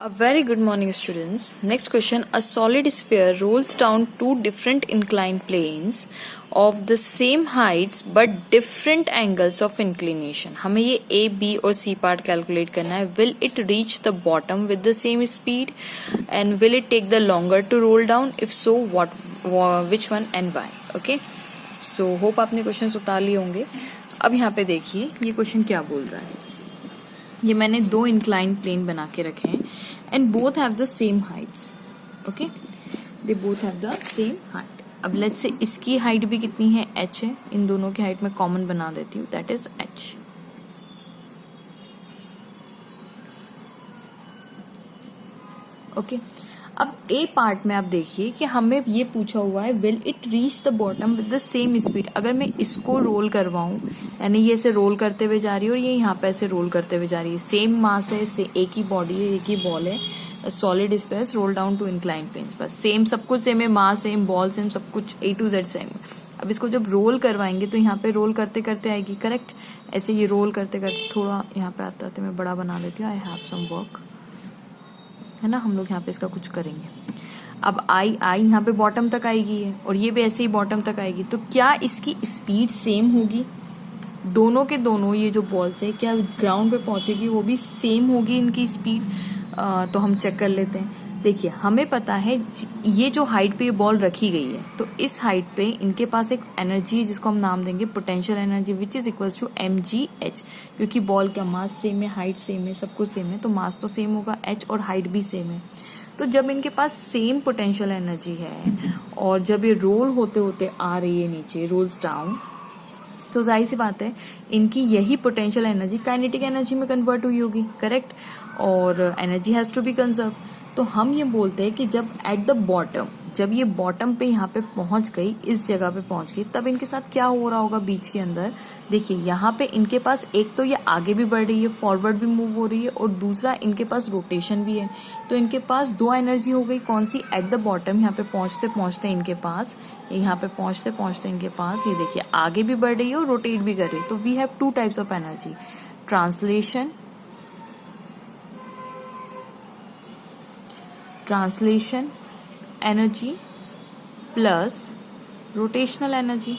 A very good morning, students. Next question. A solid sphere rolls down two different inclined planes of the same heights but different angles of inclination. हमें ये A, B और C part calculate करना है. Will it reach the bottom with the same speed? And will it take the longer to roll down? If so, which one and why? Okay. So hope आपने question उतार लिए होंगे. अब यहाँ पे देखिए ये क्वेश्चन क्या बोल रहा है. ये मैंने दो इंक्लाइंड प्लेन बना के रखे हैं and both have the same Heights. Okay, they both have the same height. अब लेट्स से इसकी हाइट भी कितनी है, h है. इन दोनों की हाइट मैं कॉमन बना देती हूँ, दैट इज h. ओके, अब ए पार्ट में आप देखिए कि हमें ये पूछा हुआ है will it reach the bottom with the same speed. अगर मैं इसको रोल करवाऊं, यानी ये ऐसे रोल करते हुए जा रही है और ये यहाँ पे ऐसे रोल करते हुए जा रही है, सेम मास है, एक ही बॉडी है, एक ही बॉल है, solid spheres roll down to incline planes. बस सेम सब कुछ सेम है, मास सेम, बॉल सेम, सब कुछ A to Z सेम. अब इसको जब रोल करवाएंगे तो यहाँ पे रोल करते करते आएगी, करेक्ट. ऐसे ये रोल करते करते थोड़ा यहाँ पे आता है, मैं बड़ा बना लेती हूँ. आई हैव सम वर्क, है ना. हम लोग यहाँ पे इसका कुछ करेंगे. अब आई यहाँ पे बॉटम तक आएगी है और ये भी ऐसे ही बॉटम तक आएगी. तो क्या इसकी स्पीड सेम होगी? दोनों के दोनों ये जो बॉल्स है क्या ग्राउंड पे पहुंचेगी, वो भी सेम होगी इनकी स्पीड? तो हम चेक कर लेते हैं. देखिए हमें पता है ये जो हाइट पे ये बॉल रखी गई है, तो इस हाइट पे इनके पास एक एनर्जी है जिसको हम नाम देंगे potential energy, which is equals to mgh. क्योंकि बॉल का मास सेम है, हाइट सेम है, सब कुछ सेम है, तो मास तो सेम होगा, h और हाइट भी सेम है. तो जब इनके पास सेम पोटेंशियल एनर्जी है और जब ये रोल होते होते आ रही है नीचे, रोल्स डाउन, तो जाहिर सी बात है इनकी यही पोटेंशियल एनर्जी काइनेटिक एनर्जी में कन्वर्ट हुई होगी, करेक्ट. और energy has to be conserve. तो हम ये बोलते हैं कि जब एट द बॉटम, जब ये बॉटम पे यहाँ पे पहुंच गई, इस जगह पे पहुंच गई, तब इनके साथ क्या हो रहा होगा बीच के अंदर. देखिए यहाँ पे इनके पास एक तो ये आगे भी बढ़ रही है, फॉरवर्ड भी मूव हो रही है, और दूसरा इनके पास रोटेशन भी है. तो इनके पास दो एनर्जी हो गई. कौन सी? एट द बॉटम, यहाँ पे पहुंचते पहुंचते इनके पास, यहाँ पे पहुंचते पहुंचते इनके पास ये देखिए आगे भी बढ़ रही है और रोटेट भी कर रही है. तो we have two types of energy, translation energy plus rotational energy.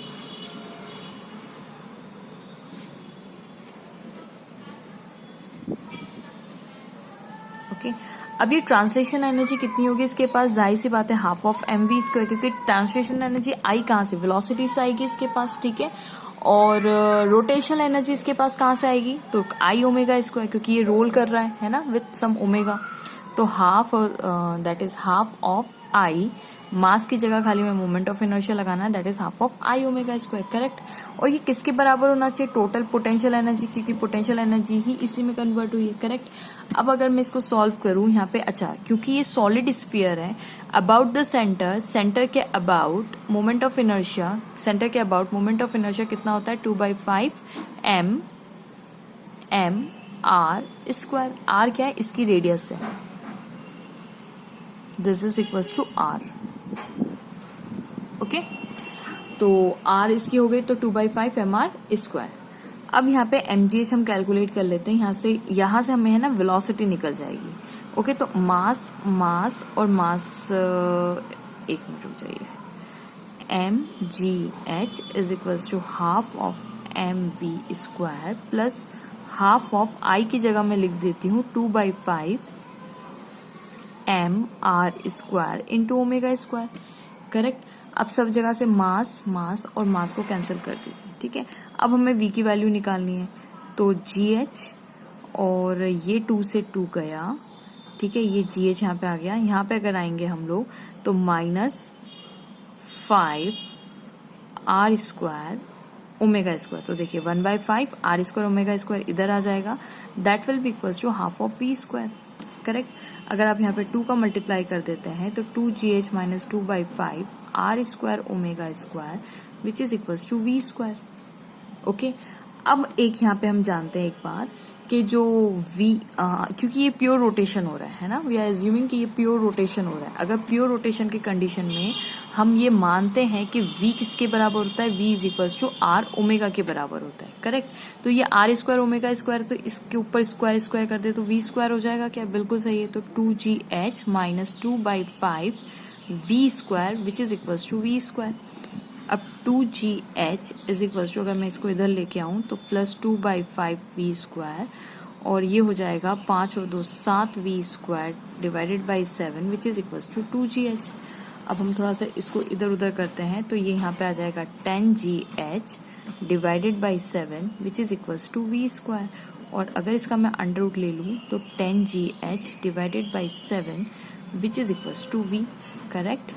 Okay, अब ये ट्रांसलेशन एनर्जी कितनी होगी इसके पास? जाहिर सी बात है हाफ ऑफ mv स्क्वायर, क्योंकि ट्रांसलेशन एनर्जी आई कहाँ से? वेलोसिटी से आएगी इसके पास, ठीक है. और रोटेशनल एनर्जी इसके पास कहाँ से आएगी? तो आई ओमेगा स्क्वायर, क्योंकि ये रोल कर रहा है ना, विथ सम ओमेगा. तो half, that is half of I, mass की जगह खाली में मोमेंट ऑफ इनर्शिया लगाना है, that is half of I omega square, correct. और ये किसके बराबर होना चाहिए? टोटल पोटेंशियल एनर्जी, क्योंकि पोटेंशियल एनर्जी ही इसी में कन्वर्ट हुई है, करेक्ट. अब अगर मैं इसको सॉल्व करूं यहाँ पे, अच्छा क्योंकि ये सॉलिड स्फीयर है, अबाउट द सेंटर, सेंटर के about moment of inertia, centre के अबाउट मोमेंट ऑफ इनर्शिया कितना होता है? 2/5 m r स्क्वायर. आर क्या है? इसकी रेडियस है. This is equals to r. Okay, तो r इसकी हो गई तो 2/5 mr स्क्वायर. अब यहाँ पे mgh हम कैलकुलेट कर लेते हैं. यहाँ से हमें है ना वेलोसिटी निकल जाएगी. ओके, तो मास और मास, एक मिनट रुक जाइए. mgh is equals to half of mv square plus half of I की जगह मैं लिख देती हूँ 2/5 mr square into omega square, correct. अब सब जगह से मास और मास को कैंसिल कर दीजिए, ठीक है. अब हमें v की वैल्यू निकालनी है, तो gh, और ये 2 से 2 गया, ठीक है. ये gh यहाँ पे आ गया. यहाँ पे अगर आएंगे हम लोग तो -5 r स्क्वायर ओमेगा स्क्वायर. तो देखिए 1/5 r स्क्वायर ओमेगा स्क्वायर इधर आ जाएगा, that will be equals to half of v square, correct. अगर आप यहाँ पे 2 का मल्टीप्लाई कर देते हैं तो 2gh minus 2/5 r square omega square which is equals to v square. Okay, अब एक यहाँ पे हम जानते हैं एक बात कि जो v क्योंकि ये प्योर रोटेशन हो रहा है ना, वी आर एज्यूमिंग कि ये प्योर रोटेशन हो रहा है। अगर प्योर रोटेशन की कंडीशन में हम ये मानते हैं कि v किसके बराबर होता है, v is equals to R omega के बराबर होता है, करेक्ट। तो ये आर स्क्वायर ओमेगा स्क्वायर, तो इसके ऊपर स्क्वायर स्क्वायर कर दे तो v स्क्वायर हो जाएगा क्या, बिल्कुल सही है। तो 2gh minus 2/5 v square which is equals to v square. अब 2gh इज इक्वल्स टू, अगर मैं इसको इधर लेके आऊं तो प्लस 2/5 v स्क्वायर, और ये हो जाएगा 5 और 2 7 v square divided by 7 which is equals to 2gh। अब हम थोड़ा सा इसको इधर उधर करते हैं तो ये यहाँ पे आ जाएगा 10gh divided by 7 which is equals to v square, और अगर इसका मैं अंडर रूट ले लूँ तो 10gh divided by 7 which is equals to v, correct.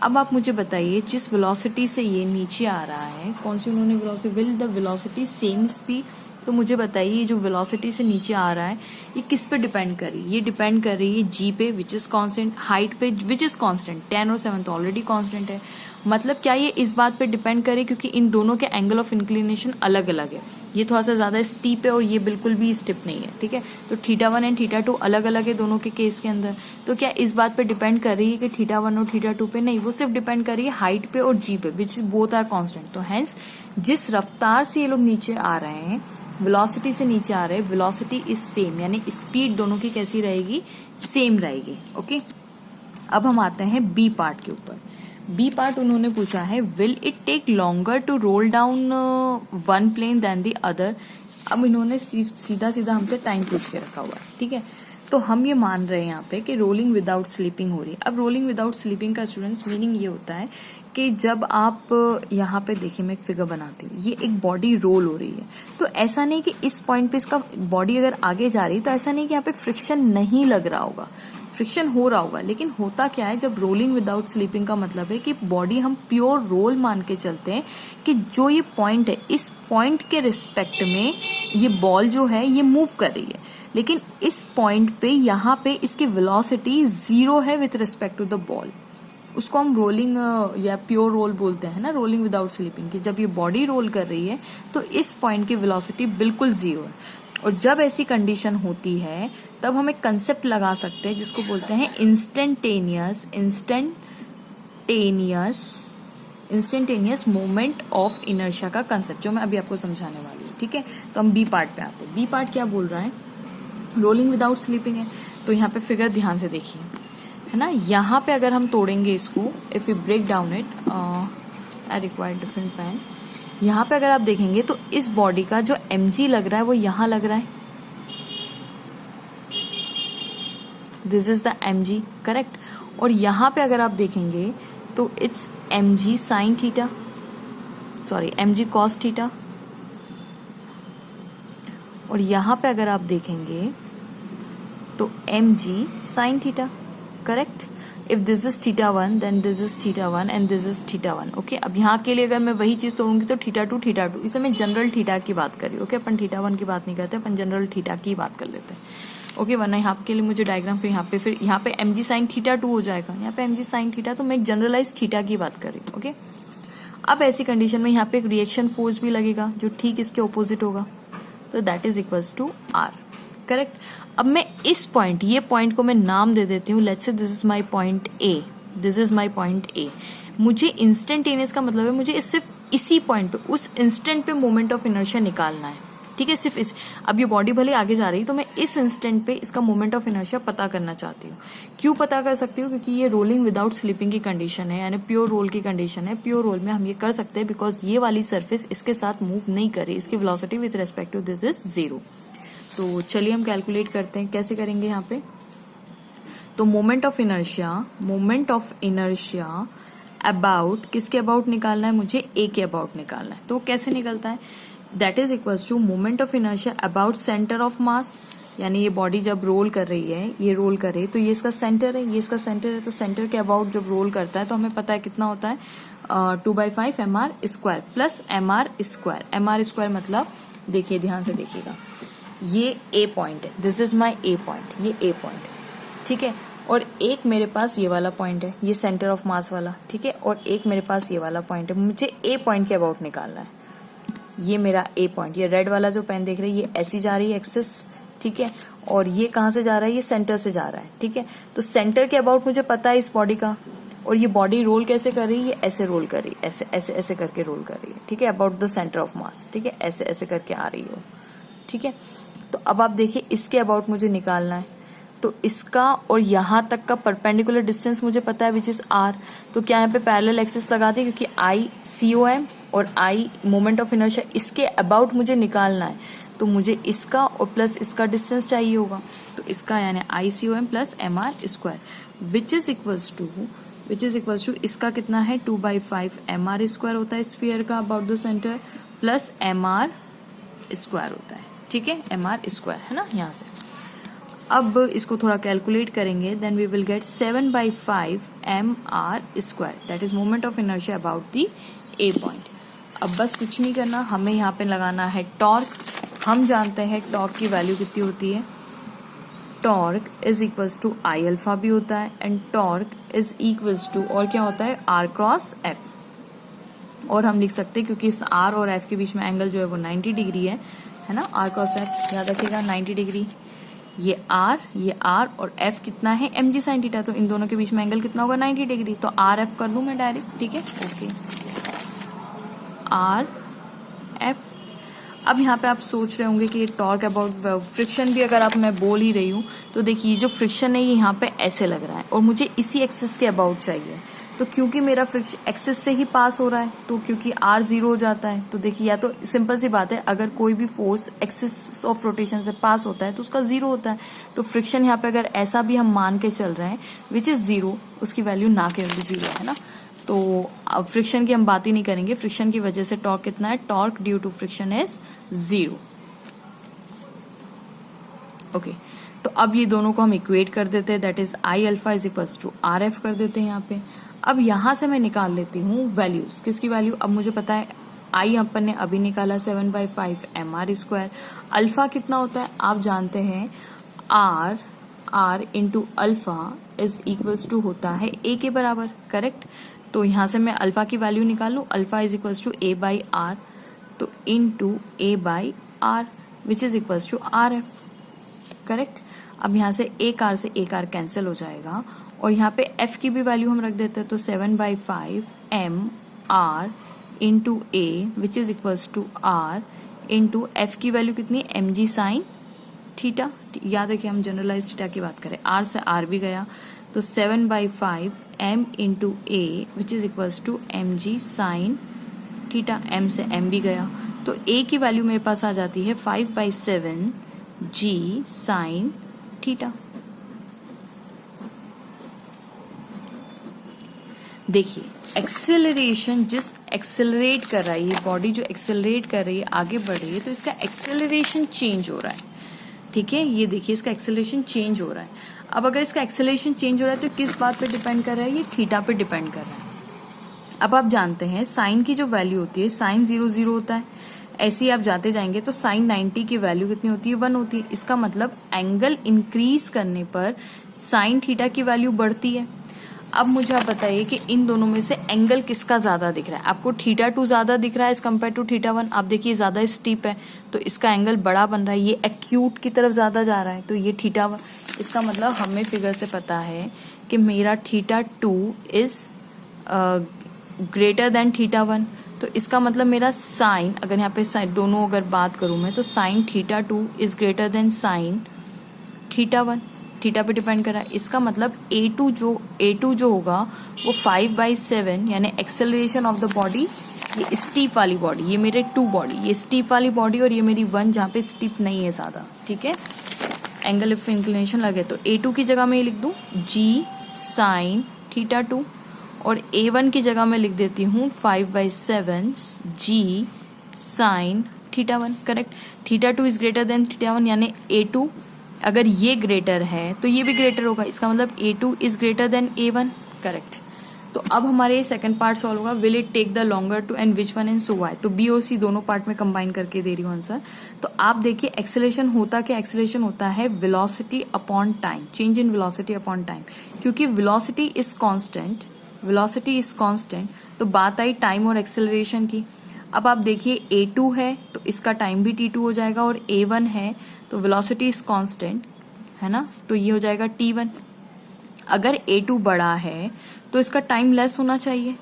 अब आप मुझे बताइए जिस वेलोसिटी से ये नीचे आ रहा है, कौन सी उन्होंने velocity, will the velocity same speed. तो मुझे बताइए ये जो वेलोसिटी से नीचे आ रहा है ये किस पे डिपेंड कर रही है, ये डिपेंड कर रही है जी पे विच इज कांस्टेंट, हाइट पे विच इज कांस्टेंट, 10 और 7 तो ऑलरेडी कांस्टेंट है। मतलब क्या ये इस बात पे डिपेंड करे क्योंकि इन दोनों के एंगल ऑफ इंक्लिनेशन अलग अलग है, ये थोड़ा सा ज्यादा स्टीप है और ये बिल्कुल भी स्टिप नहीं है, ठीक है। तो θ1 एंड θ2 अलग अलग है दोनों के केस के अंदर। तो क्या इस बात पे डिपेंड कर रही है कि θ1 और θ2 पे, नहीं, वो सिर्फ डिपेंड कर रही है हाइट पे और जी पे विच बोथ आर कांस्टेंट। तो हेंस जिस रफ्तार से ये लोग नीचे आ रहे हैं, वेलोसिटी से नीचे आ रहे हैं, वेलोसिटी इज सेम, यानी स्पीड दोनों की कैसी रहेगी, सेम रहेगी, ओके। अब हम आते हैं बी पार्ट के ऊपर। बी पार्ट उन्होंने पूछा है will it take longer to roll down one plane than the other. अब इन्होंने सीधा सीधा हमसे टाइम पूछ के रखा हुआ है, ठीक है। तो हम ये मान रहे हैं यहाँ पे कि रोलिंग विदाउट स्लीपिंग हो रही है। अब रोलिंग विदाउट स्लीपिंग का स्टूडेंट्स मीनिंग ये होता है कि जब आप यहाँ पे देखिए, मैं एक फिगर बनाती हूँ, ये एक बॉडी रोल हो रही है, तो ऐसा नहीं कि इस पॉइंट पे इसका बॉडी अगर आगे जा रही है तो ऐसा नहीं कि यहाँ पे फ्रिक्शन नहीं लग रहा होगा, फ्रिक्शन हो रहा होगा। लेकिन होता क्या है, जब रोलिंग विदाउट स्लीपिंग का मतलब है कि बॉडी हम प्योर रोल मान के चलते हैं कि जो ये पॉइंट है, इस पॉइंट के रिस्पेक्ट में ये बॉल जो है ये मूव कर रही है, लेकिन इस पॉइंट पे यहाँ पे इसकी वेलोसिटी 0 है with respect to the ball. उसको हम रोलिंग या प्योर रोल बोलते हैं ना, रोलिंग विदाउट स्लीपिंग, कि जब ये बॉडी रोल कर रही है तो इस पॉइंट की वेलोसिटी बिल्कुल 0 है। और जब ऐसी कंडीशन होती है तब हम एक कंसेप्ट लगा सकते हैं जिसको बोलते हैं इंस्टेंटेनियस मोमेंट ऑफ इनर्शिया का कंसेप्ट, जो मैं अभी आपको समझाने वाली हूँ, ठीक है। तो हम बी पार्ट पे आते हैं। बी पार्ट क्या बोल रहा है, रोलिंग विदाउट स्लीपिंग है। तो यहाँ पे फिगर ध्यान से देखिए, है ना। यहाँ पे अगर हम तोड़ेंगे इसको, if you break down it, I require different pen. यहाँ पे अगर आप देखेंगे तो इस बॉडी का जो mg लग रहा है वो यहाँ लग रहा है, this is the mg, correct. और यहाँ पे अगर आप देखेंगे तो it's mg sine theta, sorry mg cos theta. और यहाँ पे अगर आप देखेंगे तो mg sine theta, correct. If this is θ1 then this is θ1 and this is θ1, okay. अब यहाँ के लिए अगर मैं वही चीज तोड़ूंगी तो θ2 इसे मैं जनरल थीटा की बात कर रही हूँ, ओके। अपन θ1 की बात नहीं करते, अपन जनरल थीटा की बात कर लेते हैं, ओके। वरना यहाँ के लिए मुझे डायग्राम फिर यहाँ पे mg साइन θ2 हो जाएगा, यहाँ पे mg साइन थीटा, तो मैं एक जनरलाइज थीटा की बात कर रही हूँ, ओके। अब ऐसी कंडीशन में यहाँ पे एक रिएक्शन फोर्स भी लगेगा जो ठीक इसके ऑपोजिट होगा, तो that is equals to R, correct. अब मैं इस पॉइंट, ये पॉइंट को मैं नाम दे देती हूँ, let's say this is my point A, this is my point A. मुझे इंस्टेंटेनियस का मतलब है मुझे सिर्फ इसी पॉइंट पे, उस इंस्टेंट पे मोमेंट ऑफ इनर्शिया निकालना है, ठीक है। सिर्फ इस, अब ये बॉडी भले आगे जा रही है तो मैं इस इंस्टेंट पे इसका मोमेंट ऑफ इनर्शिया पता करना चाहती हूँ। क्यों पता कर सकती हूँ, क्योंकि ये रोलिंग विदाउट स्लीपिंग की कंडीशन है, यानी प्योर रोल की कंडीशन है। प्योर रोल में हम ये कर सकते हैं बिकॉज ये वाली सरफेस इसके साथ मूव नहीं कर रही, इसकी velocity with respect to this is 0। तो चलिए हम कैलकुलेट करते हैं, कैसे करेंगे यहाँ पे। तो मोमेंट ऑफ इनर्शिया अबाउट, किसके अबाउट निकालना है मुझे, ए के अबाउट निकालना है। तो कैसे निकलता है, that is equals to moment of inertia about centre of mass, यानी ये बॉडी जब रोल कर रही है, ये रोल कर रही है तो ये इसका सेंटर है, ये इसका सेंटर है, तो सेंटर के अबाउट जब रोल करता है तो हमें पता है कितना होता है 2/5 mr square plus mr square मतलब, देखिए ध्यान से देखिएगा, ये ए पॉइंट है, this is my A point, ये ए पॉइंट, ठीक है। और एक मेरे पास ये वाला पॉइंट है, ये सेंटर ऑफ मास वाला, ठीक है। और एक मेरे पास ये वाला पॉइंट है, मुझे ए पॉइंट के अबाउट निकालना है। ये मेरा ए पॉइंट, ये रेड वाला जो पेन देख रहे हैं ये ऐसी जा रही है एक्सिस, ठीक है, और ये कहाँ से जा रहा है, ये सेंटर से जा रहा है, ठीक है। तो सेंटर के अबाउट मुझे पता है इस बॉडी का, और ये बॉडी रोल कैसे कर रही है, ये ऐसे रोल कर रही है, ऐसे ऐसे ऐसे करके रोल कर रही है, ठीक है, अबाउट द सेंटर ऑफ मास, ठीक है, ऐसे ऐसे करके आ रही हो, ठीक है। तो अब आप देखिए इसके अबाउट मुझे निकालना है, तो इसका और यहाँ तक का परपेंडिकुलर डिस्टेंस मुझे पता है विच इज आर। तो क्या यहाँ पे पैरेलल एक्सिस लगाते हैं, क्योंकि आई COM और आई मोमेंट ऑफ इनर्शिया, इसके अबाउट मुझे निकालना है, तो मुझे इसका और प्लस इसका डिस्टेंस चाहिए होगा। तो इसका यानी ICOM plus MR² which is equals to इसका कितना है 2/5 MR² होता है स्फीयर का about the centre, plus MR² होता है, ठीक है, MR² है ना यहाँ से। अब इसको थोड़ा कैलकुलेट करेंगे, then we will get 7/5 MR² that is moment of inertia about the A point. अब बस कुछ नहीं करना, हमें यहाँ पे लगाना है टॉर्क। हम जानते हैं टॉर्क की वैल्यू कितनी होती है, torque is equals to I alpha भी होता है, and torque is equals to और क्या होता है R क्रॉस F, और हम लिख सकते हैं क्योंकि इस R और F के बीच में एंगल जो है वो 90 डिग्री है ना, R क्रॉस F याद रखिएगा 90 डिग्री, ये R और F कितना है mg sin थीटा, तो इन दोनों के बीच में एंगल कितना होगा 90 डिग्री, तो RF कर दूं मैं डायरेक्ट, ठीक है, ओके RF। अब यहाँ पे आप सोच रहे होंगे कि ये टॉर्क अबाउट फ्रिक्शन भी अगर आप मैं बोल ही रही हूँ, तो देखिए जो फ्रिक्शन है ये यहाँ पे ऐसे लग रहा है और मुझे इसी एक्सिस के अबाउट चाहिए, तो क्योंकि मेरा फ्रिक्शन एक्सिस से ही पास हो रहा है, तो क्योंकि R 0 हो जाता है, तो देखिए या तो सिंपल सी बात है, अगर कोई भी फोर्स एक्सिस ऑफ रोटेशन से पास होता है तो उसका 0 होता है, तो फ्रिक्शन यहाँ पे अगर ऐसा भी हम मान के चल रहे हैं विच इज 0, उसकी वैल्यू ना केवल 0 है ना, तो अब फ्रिक्शन की हम बात ही नहीं करेंगे, फ्रिक्शन की वजह से टॉर्क कितना है, torque due to friction is 0, okay. तो अब ये दोनों को हम इक्वेट कर देते हैं, that is I alpha is equals to RF कर देते हैं यहाँ पे। अब यहां से मैं निकाल लेती हूँ वैल्यूज, किसकी वैल्यू, अब मुझे पता है आई अपन ने अभी निकाला 7/5 MR², अल्फा कितना होता है आप जानते हैं, R into alpha is equals to होता है A के बराबर, करेक्ट। तो यहां से मैं अल्फा की वैल्यू निकालू, alpha is equals to A/R, तो into A/R which is equals to RF, correct. अब यहाँ से एक R से एक R कैंसिल हो जाएगा, और यहाँ पे F की भी वैल्यू हम रख देते हैं, तो 7/5 MR into A which is equals to R into F की वैल्यू कितनी, mg sin थीटा, याद रखिए हम जनरलाइज थीटा की बात करें, R से R भी गया, तो 7/5 M into A which is equals to mg sin theta, M से M भी गया, तो A की वैल्यू मेरे पास आ जाती है 5/7 G sin थीटा। देखिए एक्सेलरेशन जिस एक्सेलरेट कर रहा है, ये बॉडी जो एक्सेलरेट कर रही है आगे बढ़ रही है, तो इसका एक्सेलरेशन चेंज हो रहा है, ठीक है, ये देखिए इसका एक्सेलरेशन चेंज हो रहा है। अब अगर इसका एक्सेलरेशन चेंज हो रहा है तो किस बात पे डिपेंड कर रहा है, ये थीटा पे डिपेंड कर रहा है। अब आप जानते हैं साइन की जो वैल्यू होती है, साइन 0 होता है, ऐसे ही आप जाते जाएंगे तो साइन 90 की वैल्यू कितनी होती है, 1 होती है। इसका मतलब एंगल इंक्रीज करने पर साइन थीटा की वैल्यू बढ़ती है। अब मुझे आप बताइए कि इन दोनों में से एंगल किसका ज्यादा दिख रहा है, आपको θ2 ज्यादा दिख रहा है एज कम्पेयर टू θ1, आप देखिए ज्यादा स्टीप है तो इसका एंगल बड़ा बन रहा है, ये एक्यूट की तरफ ज्यादा जा रहा है, तो ये θ1, इसका मतलब हमें फिगर से पता है कि मेरा θ2 इज ग्रेटर देन θ1, तो इसका मतलब मेरा साइन, अगर यहाँ पे साइन दोनों अगर बात करूं मैं, तो sine θ2 is greater than sine θ1, theta पे डिपेंड कर रहा है। इसका मतलब A2 जो होगा वो 5/7, यानी एक्सेलरेशन ऑफ द बॉडी, ये स्टीप वाली बॉडी, ये मेरे 2 बॉडी, ये स्टीप वाली बॉडी और ये मेरी 1 जहाँ पे स्टीप नहीं है ज्यादा, ठीक है, एंगल ऑफ इंक्लिनेशन लगे, तो A2 की जगह मैं ये लिख दूं G साइन θ2, और A1 की जगह मैं लिख देती हूँ 5/7 G sine θ1, correct. θ2 is greater than θ1, यानी A2 अगर ये ग्रेटर है तो ये भी ग्रेटर होगा, इसका मतलब A2 is greater then A1, correct. तो अब हमारे सेकंड पार्ट सॉल्व होगा, will it take the longer to end which one and so why, तो बी और सी दोनों पार्ट में कंबाइन करके दे रही हूँ आंसर। तो आप देखिए एक्सेलरेशन होता क्या, एक्सेलरेशन होता है velocity upon time, change in velocity upon time, क्योंकि वेलोसिटी इज कांस्टेंट, तो बात आई टाइम और एक्सेलरेशन की। अब आप देखिए A2 है तो इसका टाइम भी T2 हो जाएगा, और A1 है तो वेलोसिटी इज कांस्टेंट है ना, तो ये हो जाएगा t1। अगर a2 बड़ा है तो इसका टाइम लेस होना चाहिए,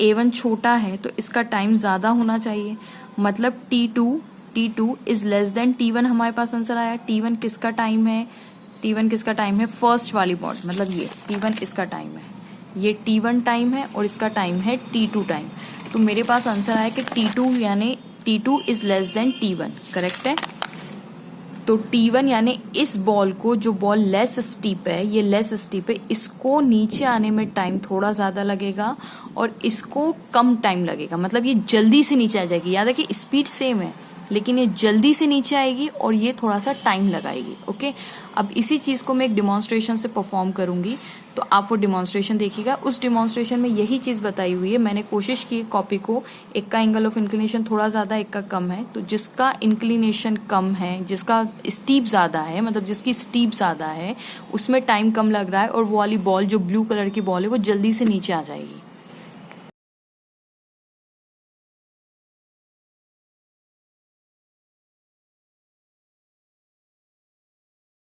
a1 छोटा है तो इसका टाइम ज्यादा होना चाहिए, मतलब t2 is less than t1। हमारे पास आंसर आया। t1 किसका टाइम है, t1 किसका टाइम है, फर्स्ट वाली बॉडी, मतलब ये t1 इसका टाइम है, ये t1 टाइम है और इसका टाइम है t2 टाइम। तो मेरे पास आंसर आया कि t2 यानी t2 is less than t1, correct है। तो t1 यानी इस बॉल को, जो बॉल लेस स्टीप है, ये लेस स्टीप है, इसको नीचे आने में टाइम थोड़ा ज्यादा लगेगा और इसको कम टाइम लगेगा, मतलब ये जल्दी से नीचे आ जाएगी। याद है कि स्पीड सेम है लेकिन ये जल्दी से नीचे आएगी और ये थोड़ा सा टाइम लगाएगी। ओके, अब इसी चीज को मैं एक डिमॉन्स्ट्रेशन से परफॉर्म करूंगी, तो आप वो डिमॉन्स्ट्रेशन देखिएगा। उस डिमॉन्स्ट्रेशन में यही चीज बताई हुई है। मैंने कोशिश की कॉपी को, एक का एंगल ऑफ इंक्लिनेशन थोड़ा ज्यादा, एक का कम है, तो जिसका इंक्लिनेशन कम है, जिसका स्टीप ज्यादा है, मतलब जिसकी स्टीप ज्यादा है, उसमें टाइम कम लग रहा है और वो वाली बॉल जो ब्लू कलर की बॉल है वो जल्दी से नीचे आ जाएगी।